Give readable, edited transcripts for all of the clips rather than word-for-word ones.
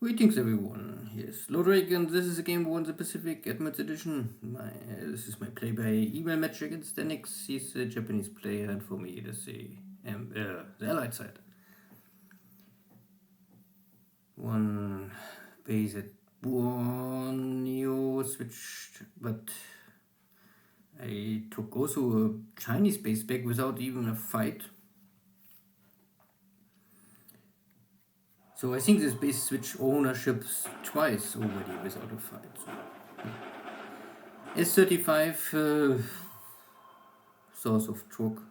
Greetings everyone, here's Lodrik and this is a game won the Pacific Admits Edition. This is my play by email match against Deaniks. He's a Japanese player and for me it is the Allied side. One base at Borneo switched, but I took also a Chinese base back without even a fight. So I think this base switched ownerships twice already without a fight. So. S35 source of torque.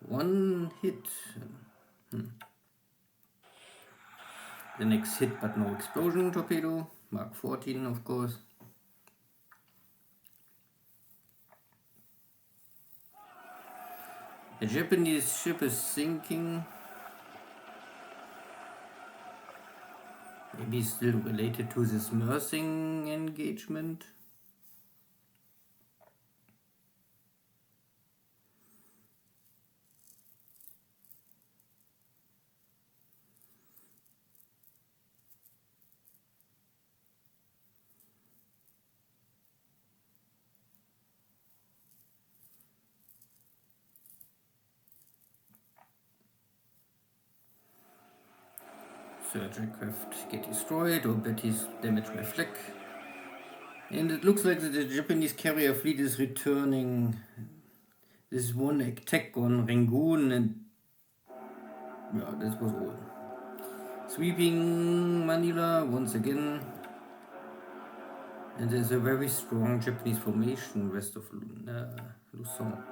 One hit. The next hit but no explosion torpedo. Mark 14 of course. The Japanese ship is sinking. Maybe still related to this Mersing engagement. Third aircraft get destroyed or Betty's damage my flag. And it looks like the Japanese carrier fleet is returning. This one attack on Rangoon and yeah, this was all. Sweeping Manila once again. And there's a very strong Japanese formation west of Luzon.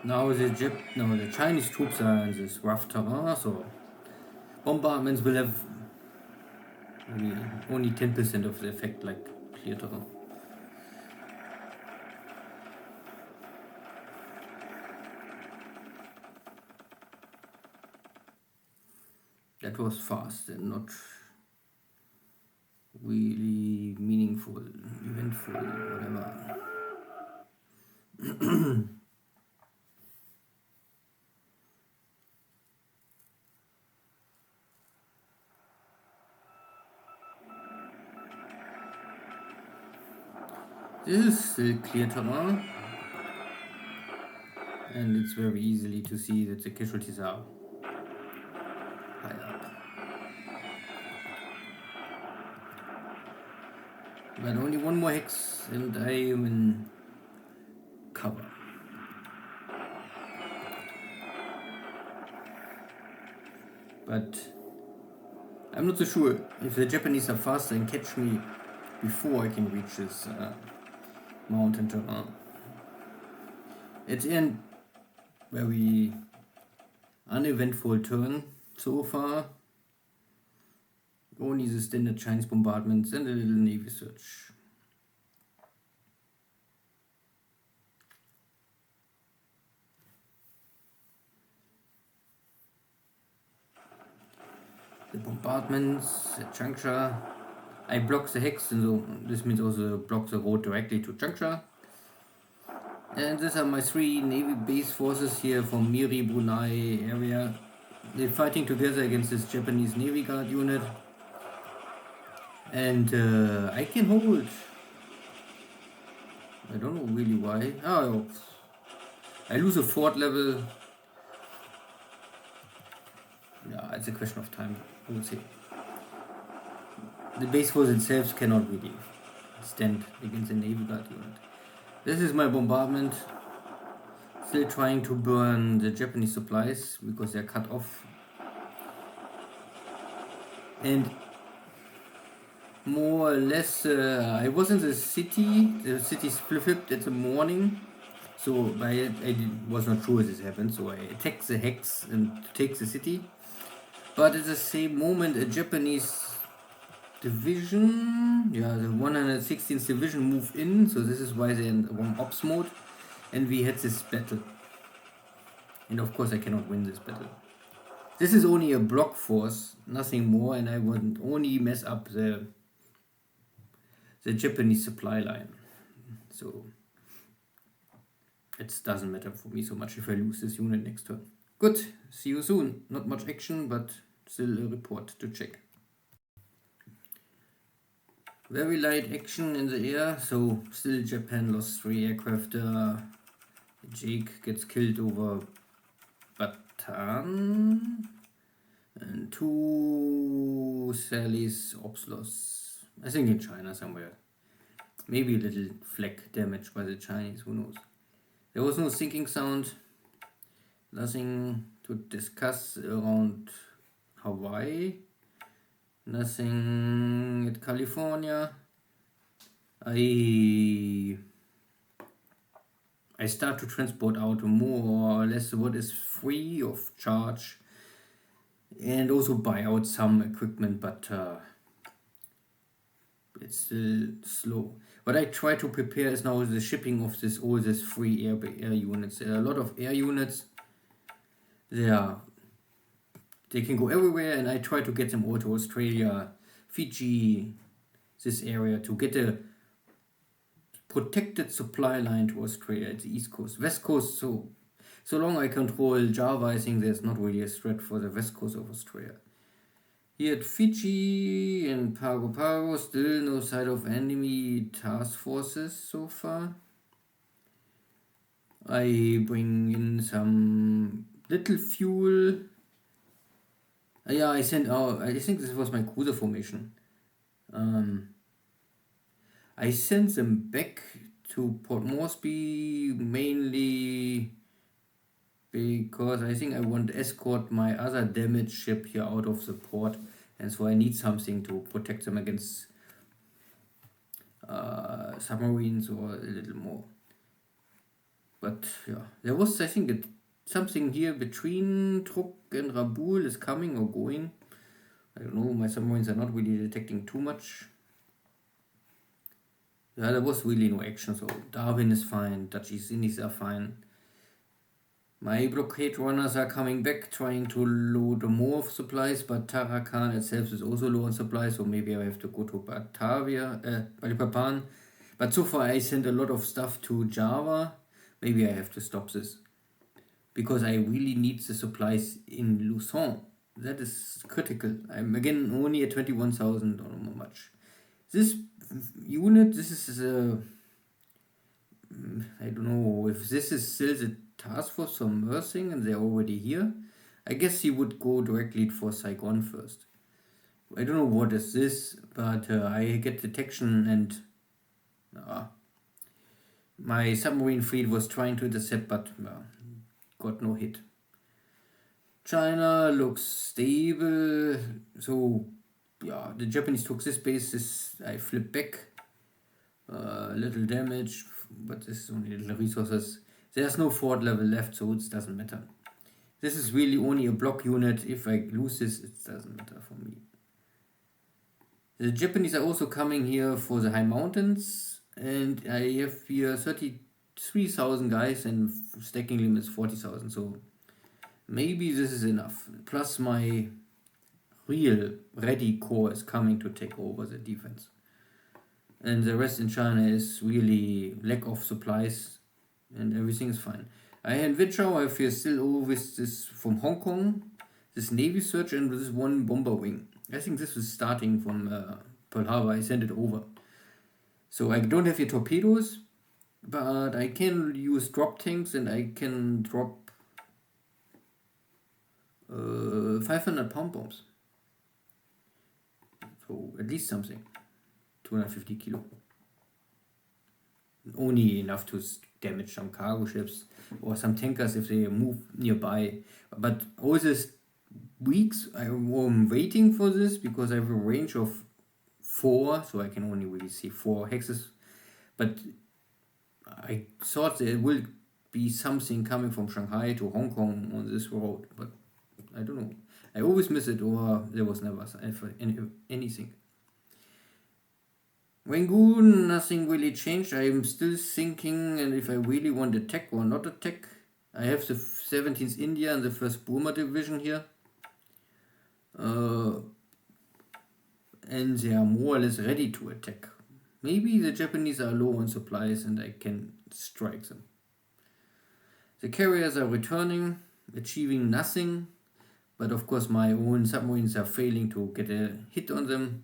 Now the Chinese troops are in this rough terrain, so bombardments will have only 10% of the effect like clear terrain. That was fast and not really meaningful, eventful, whatever. This is still clear terrain, and it's very easily to see that the casualties are high up. But only one more hex and I am in cover. But I'm not so sure if the Japanese are faster and catch me before I can reach this mountain terrain. At the end, very uneventful turn so far. Only the standard Chinese bombardments and a little Navy search. The bombardments at juncture. I block the hex, and so this means also block the road directly to juncture. And these are my three Navy base forces here from Miri, Brunei area. They're fighting together against this Japanese Navy Guard unit. And I can hold. I don't know really why. Oh, I lose a fort level. Yeah, it's a question of time, I would say. The base force itself cannot really stand against the Navy Guard unit. This is my bombardment. Still trying to burn the Japanese supplies because they're cut off. And more or less, I was in the city flipped at the morning, so I was not sure this happened, so I attacked the hex and take the city. But at the same moment, a Japanese division, the 116th division moved in, so this is why they're in warm ops mode, and we had this battle. And of course I cannot win this battle. This is only a block force, nothing more, and I would only mess up the the Japanese supply line. So it doesn't matter for me so much if I lose this unit next turn. Good, see you soon. Not much action, but still a report to check. Very light action in the air, so still Japan lost 3 aircraft. Jake gets killed over Bataan. And 2 Sally's ops loss. I think in China somewhere. Maybe a little flak damage by the Chinese, who knows. There was no sinking sound. Nothing to discuss around Hawaii. Nothing at California. I start to transport out more or less what is free of charge, and also buy out some equipment, but it's still slow. What I try to prepare is now the shipping of all this free air units. There are a lot of air units. They can go everywhere, and I try to get them all to Australia, Fiji, this area, to get a protected supply line to Australia at the East Coast. West Coast, so long I control Java, I think there's not really a threat for the West Coast of Australia. Here at Fiji and Pago Pago, still no sight of enemy task forces so far. I bring in some little fuel. Yeah, I sent out, I think this was my cruiser formation. I sent them back to Port Moresby mainly because I think I want to escort my other damaged ship here out of the port, and so I need something to protect them against submarines or a little more. But yeah, there was, I think, something here between Truk and Rabaul is coming or going. I don't know, my submarines are not really detecting too much. Yeah, there was really no action, so Darwin is fine, Dutch East Indies are fine. My blockade runners are coming back, trying to load more of supplies, but Tarakan itself is also low on supplies, so maybe I have to go to Balikpapan. But so far I sent a lot of stuff to Java. Maybe I have to stop this, because I really need the supplies in Luzon. That is critical. I'm again only at 21,000 or not much. This unit, this is I don't know if this is still the task force for Mersing and they're already here. I guess he would go directly for Saigon first. I don't know what is this, but I get detection and my submarine fleet was trying to intercept, but got no hit. China looks stable, so yeah, the Japanese took this base. I flip back, little damage, but this is only little resources. There's no fort level left, so it doesn't matter. This is really only a block unit. If I lose this, it doesn't matter for me. The Japanese are also coming here for the high mountains, and I have here 33,000 guys and stacking limit is 40,000, so maybe this is enough. Plus my real ready corps is coming to take over the defense. And the rest in China is really lack of supplies and everything is fine. I had Wichao, I have here still always this from Hong Kong, this Navy search and this one bomber wing. I think this was starting from Pearl Harbor, I sent it over. So I don't have here torpedoes, but I can use drop tanks and I can drop 500 pound bombs. So at least something. 250 kilo. Only enough to damage some cargo ships or some tankers if they move nearby. But all these weeks I'm waiting for this because I have a range of 4, so I can only really see 4 hexes. But I thought there will be something coming from Shanghai to Hong Kong on this road, but I don't know. I always miss it, or there was never anything. Rangoon, nothing really changed. I am still thinking, and if I really want to attack or not attack. I have the 17th India and the 1st Burma division here. And they are more or less ready to attack. Maybe the Japanese are low on supplies and I can strike them. The carriers are returning, achieving nothing, but of course my own submarines are failing to get a hit on them.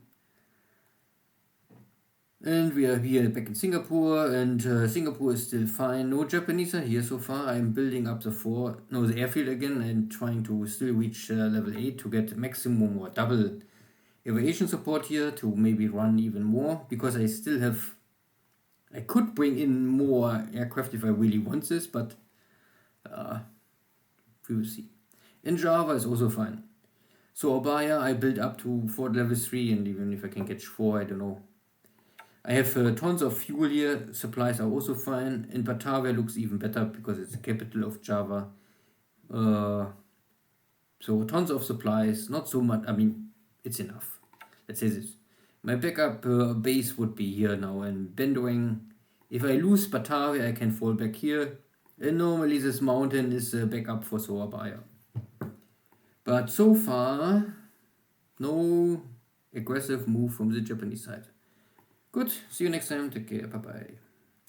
And we are here back in Singapore, and Singapore is still fine. No Japanese are here so far. I'm building up the airfield again and trying to still reach level 8 to get maximum or double aviation support here to maybe run even more, because I could bring in more aircraft if I really want this, but we will see. And Java is also fine. So Abaya I built up to for level 3, and even if I can catch 4, I don't know. I have tons of fuel here, supplies are also fine, and Batavia looks even better because it's the capital of Java. So tons of supplies, not so much, I mean, it's enough. Let's say this. My backup base would be here now in Bendoing. If I lose Batavia, I can fall back here. And normally this mountain is a backup for Surabaya. But so far, no aggressive move from the Japanese side. Good, see you next time, take care, bye bye.